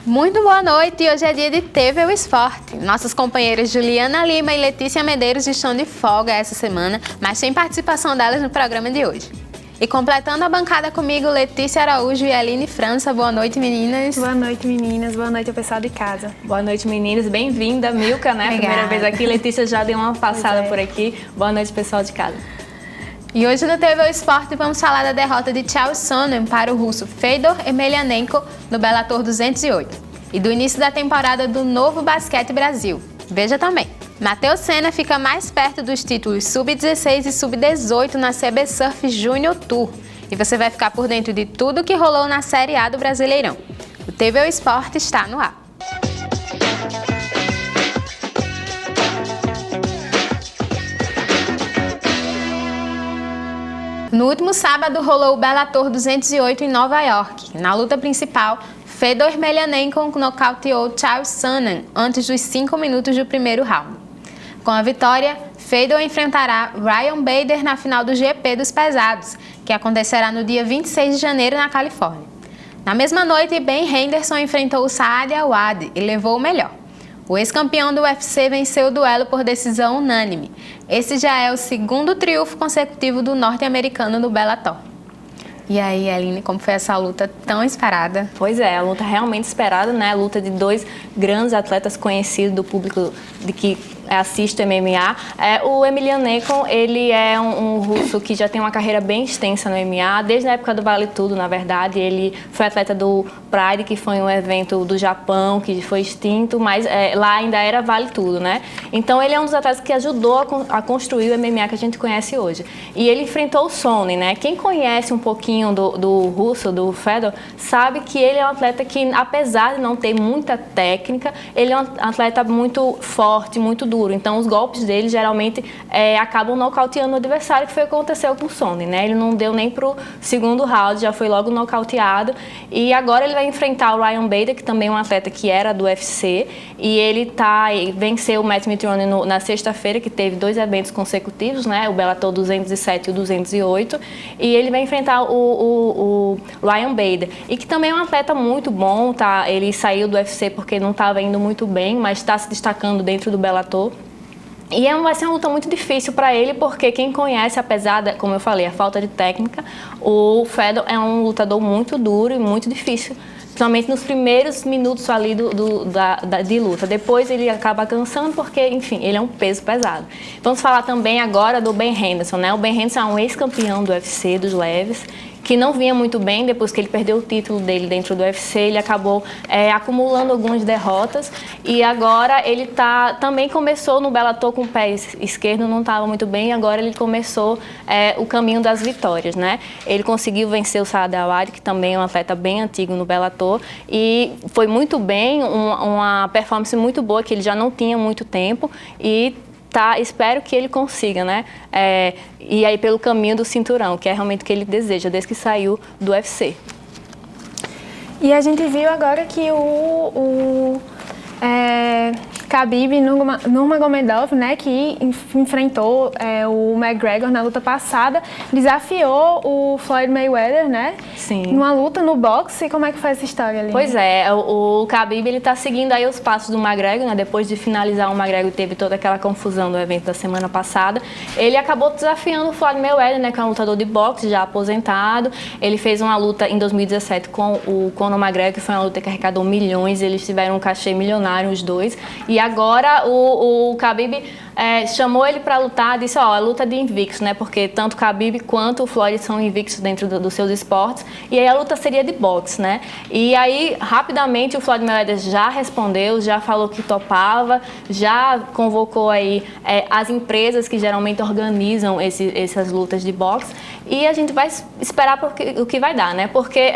Muito boa noite, hoje é dia de TV o Esporte. Nossas companheiras Juliana Lima e Letícia Medeiros estão de folga essa semana, mas tem participação delas no programa de hoje. E completando a bancada comigo, Letícia Araújo e Aline França. Boa noite, meninas. Boa noite, meninas. Boa noite ao pessoal de casa. Boa noite, meninas. Bem-vinda, Milka, né? Obrigada. Primeira vez aqui. Letícia já deu uma passada por aqui. Boa noite, pessoal de casa. E hoje no TV o Esporte vamos falar da derrota de Chael Sonnen para o russo Fedor Emelianenko no Bellator 208 e do início da temporada do Novo Basquete Brasil. Veja também. Matheus Senna fica mais perto dos títulos Sub-16 e Sub-18 na CB Surf Junior Tour. E você vai ficar por dentro de tudo que rolou na Série A do Brasileirão. O TV o Esporte está no ar. No último sábado rolou o Bellator 208 em Nova York. Na luta principal, Fedor Emelianenko nocauteou Chael Sonnen antes dos 5 minutos do primeiro round. Com a vitória, Fedor enfrentará Ryan Bader na final do GP dos Pesados, que acontecerá no dia 26 de janeiro na Califórnia. Na mesma noite, Ben Henderson enfrentou Saad Awad e levou o melhor. O ex-campeão do UFC venceu o duelo por decisão unânime. Esse já é o segundo triunfo consecutivo do norte-americano no Bellator. E aí, Aline, como foi essa luta tão esperada? Pois é, a luta realmente esperada, né? A luta de dois grandes atletas conhecidos do público de que assiste MMA. O Emelianenko, ele é um russo que já tem uma carreira bem extensa no MMA, desde a época do Vale Tudo, na verdade. Ele foi atleta do Pride, que foi um evento do Japão, que foi extinto, mas lá ainda era Vale Tudo, né? Então, ele é um dos atletas que ajudou a construir o MMA que a gente conhece hoje. E ele enfrentou o Sonnen, né? Quem conhece um pouquinho do russo, do Fedor, sabe que ele é um atleta que, apesar de não ter muita técnica, ele é um atleta muito forte, muito duro. Então, os golpes dele geralmente acabam nocauteando o adversário, que foi o que aconteceu com o Sonnen, né? Ele não deu nem pro segundo round, já foi logo nocauteado. E agora ele vai enfrentar o Ryan Bader, que também é um atleta que era do UFC, e ele venceu o Matt Mitrione na sexta-feira, que teve 2 eventos consecutivos, né? O Bellator 207 e o 208, e ele vai enfrentar o Ryan Bader, e que também é um atleta muito bom, tá? Ele saiu do UFC porque não estava indo muito bem, mas está se destacando dentro do Bellator. E vai ser uma luta muito difícil para ele, porque quem conhece, apesar da, como eu falei, a falta de técnica, o Fedor é um lutador muito duro e muito difícil, principalmente nos primeiros minutos ali de luta. Depois ele acaba cansando porque, enfim, ele é um peso pesado. Vamos falar também agora do Ben Henderson, né? O Ben Henderson é um ex-campeão do UFC, dos leves, que não vinha muito bem depois que ele perdeu o título dele dentro do UFC. Ele acabou acumulando algumas derrotas e agora ele também começou no Bellator com o pé esquerdo, não estava muito bem, e agora ele começou o caminho das vitórias, né? Ele conseguiu vencer o Saad Awad, que também é um atleta bem antigo no Bellator, e foi muito bem, uma performance muito boa, que ele já não tinha muito tempo, e espero que ele consiga, né? E aí pelo caminho do cinturão, que é realmente o que ele deseja, desde que saiu do UFC. E a gente viu agora que o Khabib Nurmagomedov, né, que enfrentou o McGregor na luta passada, desafiou o Floyd Mayweather, né? Sim. Numa luta no boxe. Como é que foi essa história ali? Pois é, o Khabib, ele tá seguindo aí os passos do McGregor, né? Depois de finalizar o McGregor, teve toda aquela confusão do evento da semana passada. Ele acabou desafiando o Floyd Mayweather, né, que é um lutador de boxe já aposentado. Ele fez uma luta em 2017 com o Conor McGregor, que foi uma luta que arrecadou milhões, eles tiveram um cachê milionário os dois. E agora o Khabib chamou ele para lutar, disse, a luta de invictos, né? Porque tanto o Khabib quanto o Floyd são invictos dentro dos seus esportes. E aí a luta seria de boxe, né? E aí, rapidamente, o Floyd Mayweather já respondeu, já falou que topava, já convocou aí as empresas que geralmente organizam essas lutas de boxe. E a gente vai esperar o que vai dar, né? Porque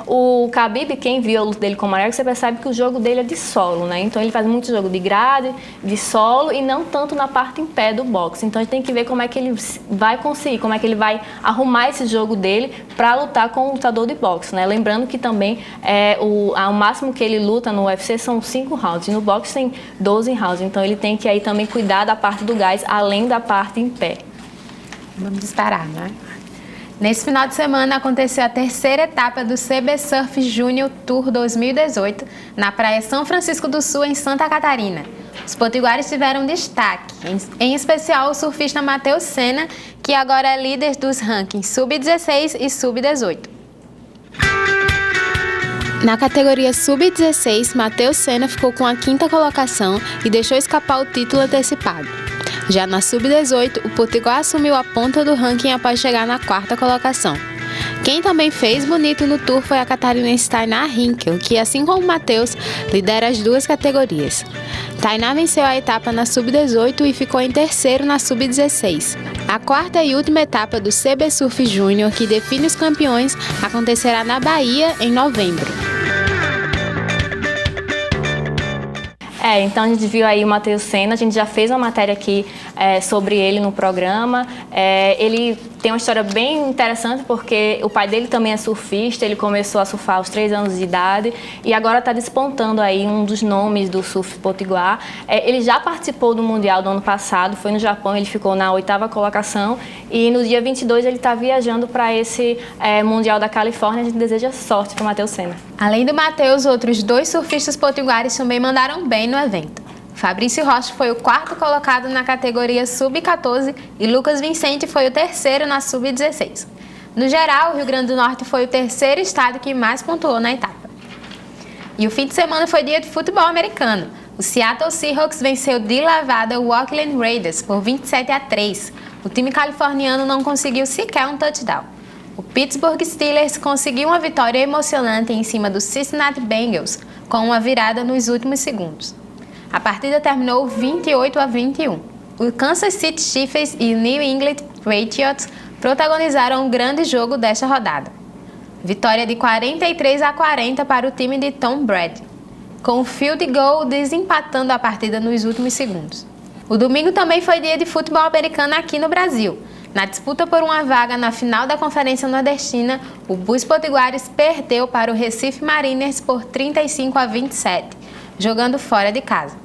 o Khabib, quem viu a luta dele com o McGregor, você percebe que o jogo dele é de solo, né? Então ele faz muito jogo de grade, de solo e não tanto na parte em pé do boxe. Então a gente tem que ver como é que ele vai conseguir, como é que ele vai arrumar esse jogo dele para lutar com o lutador de boxe, né? Lembrando que também o máximo que ele luta no UFC são 5 rounds, e no boxe tem 12 rounds. Então ele tem que aí também cuidar da parte do gás, além da parte em pé. Vamos esperar, né? Nesse final de semana aconteceu a terceira etapa do CB Surf Junior Tour 2018 na praia São Francisco do Sul, em Santa Catarina. Os potiguares tiveram destaque, em especial o surfista Matheus Senna, que agora é líder dos rankings Sub-16 e Sub-18. Na categoria Sub-16, Matheus Senna ficou com a 5ª colocação e deixou escapar o título antecipado. Já na Sub-18, o potiguar assumiu a ponta do ranking após chegar na 4ª colocação. Quem também fez bonito no Tour foi a catarinense Tainá Hinkel, que, assim como o Matheus, lidera as duas categorias. Tainá venceu a etapa na Sub-18 e ficou em terceiro na Sub-16. A 4ª e última etapa do CB Surf Júnior, que define os campeões, acontecerá na Bahia em novembro. Então a gente viu aí o Matheus Senna, a gente já fez uma matéria aqui sobre ele no programa. Ele tem uma história bem interessante porque o pai dele também é surfista, ele começou a surfar aos 3 anos de idade e agora está despontando aí um dos nomes do surf potiguar. Ele já participou do Mundial do ano passado, foi no Japão, ele ficou na 8ª colocação e no dia 22 ele está viajando para esse Mundial da Califórnia. A gente deseja sorte para o Matheus Senna. Além do Matheus, outros 2 surfistas potiguares também mandaram bem no evento. Fabrício Rocha foi o 4º colocado na categoria Sub-14 e Lucas Vicente foi o 3º na Sub-16. No geral, o Rio Grande do Norte foi o 3º estado que mais pontuou na etapa. E o fim de semana foi dia de futebol americano. O Seattle Seahawks venceu de lavada o Oakland Raiders por 27-3. O time californiano não conseguiu sequer um touchdown. O Pittsburgh Steelers conseguiu uma vitória emocionante em cima do Cincinnati Bengals, com uma virada nos últimos segundos. A partida terminou 28-21. O Kansas City Chiefs e o New England Patriots protagonizaram um grande jogo desta rodada. Vitória de 43-40 para o time de Tom Brady, com o field goal desempatando a partida nos últimos segundos. O domingo também foi dia de futebol americano aqui no Brasil. Na disputa por uma vaga na final da Conferência Nordestina, o Bus Potiguares perdeu para o Recife Mariners por 35-27, jogando fora de casa.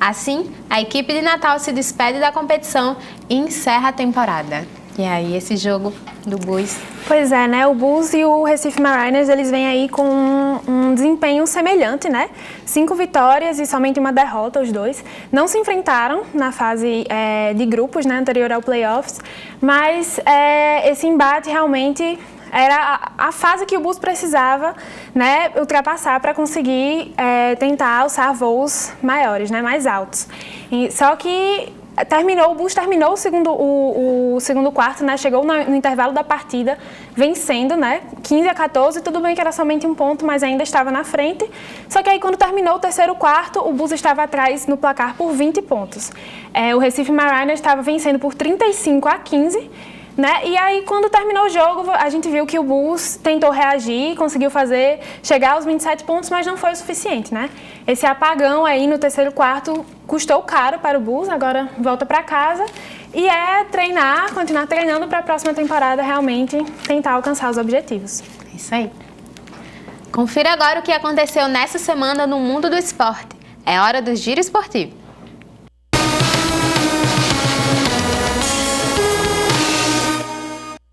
Assim, a equipe de Natal se despede da competição e encerra a temporada. E aí, esse jogo do Bus? Pois é, né? O Bus e o Recife Mariners, eles vêm aí com um desempenho semelhante, né? 5 vitórias e somente uma derrota, os dois. Não se enfrentaram na fase de grupos, né? Anterior ao playoffs, mas esse embate realmente era a fase que o Bus precisava, né, ultrapassar para conseguir tentar alçar voos maiores, né, mais altos. Só que o Bus terminou o segundo quarto, né, chegou no intervalo da partida vencendo, né, 15-14, tudo bem que era somente um ponto, mas ainda estava na frente. Só que aí quando terminou o terceiro quarto, o Bus estava atrás no placar por 20 pontos. O Recife Mariners estava vencendo por 35-15, né? E aí, quando terminou o jogo, a gente viu que o Bulls tentou reagir, conseguiu chegar aos 27 pontos, mas não foi o suficiente, né? Esse apagão aí no terceiro quarto custou caro para o Bulls, agora volta para casa e continuar treinando para a próxima temporada realmente tentar alcançar os objetivos. É isso aí. Confira agora o que aconteceu nessa semana no mundo do esporte. É hora do Giro Esportivo.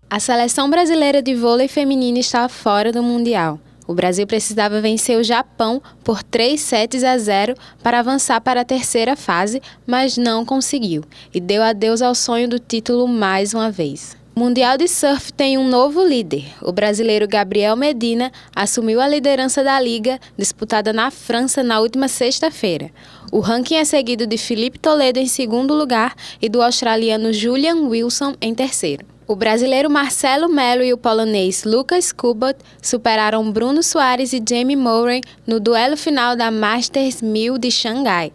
A seleção brasileira de vôlei feminino está fora do Mundial. O Brasil precisava vencer o Japão por 3-0 para avançar para a terceira fase, mas não conseguiu e deu adeus ao sonho do título mais uma vez. O Mundial de Surf tem um novo líder. O brasileiro Gabriel Medina assumiu a liderança da liga, disputada na França na última sexta-feira. O ranking é seguido de Felipe Toledo em segundo lugar e do australiano Julian Wilson em terceiro. O brasileiro Marcelo Melo e o polonês Lucas Kubot superaram Bruno Soares e Jamie Murray no duelo final da Masters 1000 de Xangai.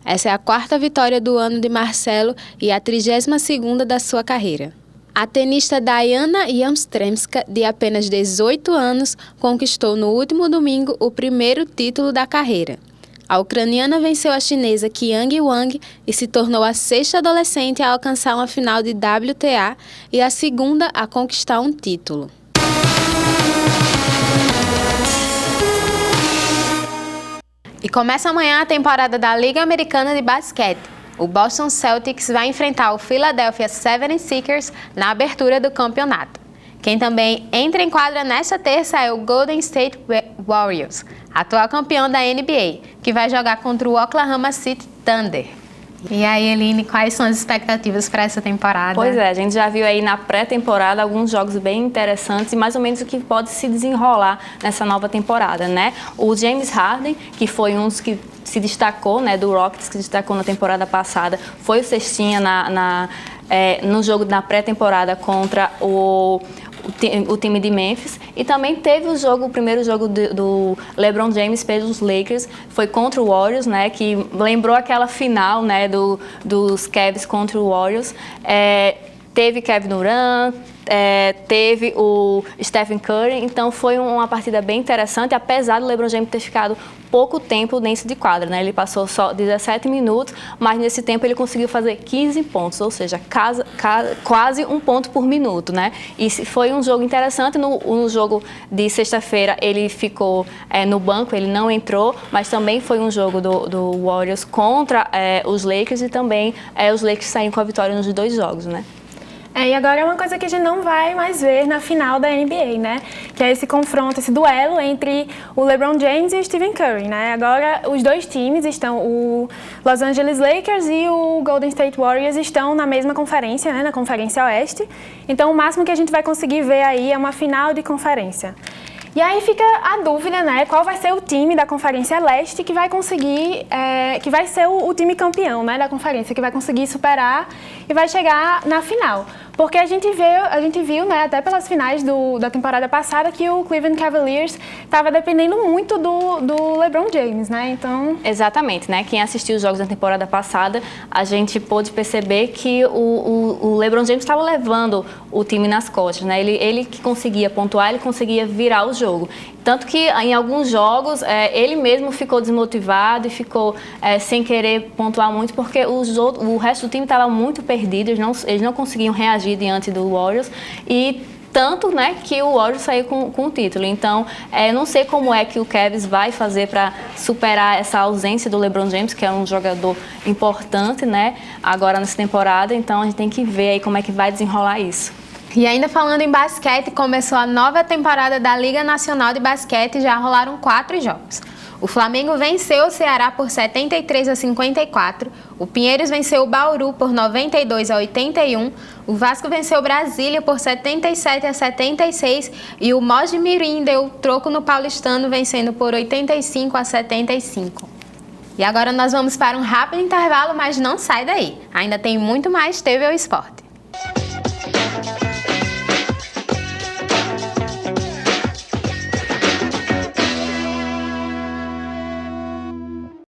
Essa é a 4ª vitória do ano de Marcelo e a 32ª da sua carreira. A tenista Diana Yastremska, de apenas 18 anos, conquistou no último domingo o primeiro título da carreira. A ucraniana venceu a chinesa Qiang Wang e se tornou a 6ª adolescente a alcançar uma final de WTA e a 2ª a conquistar um título. E começa amanhã a temporada da Liga Americana de Basquete. O Boston Celtics vai enfrentar o Philadelphia 76ers na abertura do campeonato. Quem também entra em quadra nesta terça é o Golden State Warriors, atual campeão da NBA, que vai jogar contra o Oklahoma City Thunder. E aí, Eline, quais são as expectativas para essa temporada? Pois é, a gente já viu aí na pré-temporada alguns jogos bem interessantes e mais ou menos o que pode se desenrolar nessa nova temporada, né? O James Harden, que foi um dos que se destacou, né, do Rockets, que se destacou na temporada passada, foi o cestinha no jogo na pré-temporada contra o time de Memphis, e também teve o primeiro jogo do LeBron James pelos Lakers, foi contra o Warriors, né, que lembrou aquela final, né, dos Cavs contra o Warriors. Teve Kevin Durant, teve o Stephen Curry, então foi uma partida bem interessante, apesar do LeBron James ter ficado pouco tempo dentro de quadra, né? Ele passou só 17 minutos, mas nesse tempo ele conseguiu fazer 15 pontos, ou seja, quase um ponto por minuto, né? E foi um jogo interessante. No jogo de sexta-feira ele ficou no banco, ele não entrou, mas também foi um jogo do Warriors contra os Lakers, e também os Lakers saíram com a vitória nos 2 jogos, né? E agora é uma coisa que a gente não vai mais ver na final da NBA, né? Que é esse confronto, esse duelo entre o LeBron James e o Stephen Curry, né? Agora os 2 times estão, o Los Angeles Lakers e o Golden State Warriors estão na mesma conferência, né? Na Conferência Oeste. Então o máximo que a gente vai conseguir ver aí é uma final de conferência. E aí fica a dúvida, né? Qual vai ser o time da Conferência Leste que vai conseguir, que vai ser o time campeão, né, da conferência, que vai conseguir superar e vai chegar na final. Porque a gente viu, né, até pelas finais da temporada passada, que o Cleveland Cavaliers estava dependendo muito do LeBron James, né? Então... Exatamente, né? Quem assistiu os jogos da temporada passada, a gente pôde perceber que o LeBron James estava levando o time nas costas, né? Ele que conseguia pontuar, ele conseguia virar o jogo. Tanto que em alguns jogos ele mesmo ficou desmotivado e ficou sem querer pontuar muito, porque o resto do time estava muito perdido, eles não conseguiam reagir diante do Warriors, e tanto, né, que o Warriors saiu com o título. Então, não sei como é que o Cavs vai fazer para superar essa ausência do LeBron James, que é um jogador importante, né, agora nessa temporada. Então, a gente tem que ver aí como é que vai desenrolar isso. E ainda falando em basquete, começou a nova temporada da Liga Nacional de Basquete e já rolaram 4 jogos. O Flamengo venceu o Ceará por 73-54, o Pinheiros venceu o Bauru por 92-81, o Vasco venceu o Brasília por 77-76 e o Mogi Mirim deu troco no Paulistano, vencendo por 85-75. E agora nós vamos para um rápido intervalo, mas não sai daí. Ainda tem muito mais TV ao Esporte.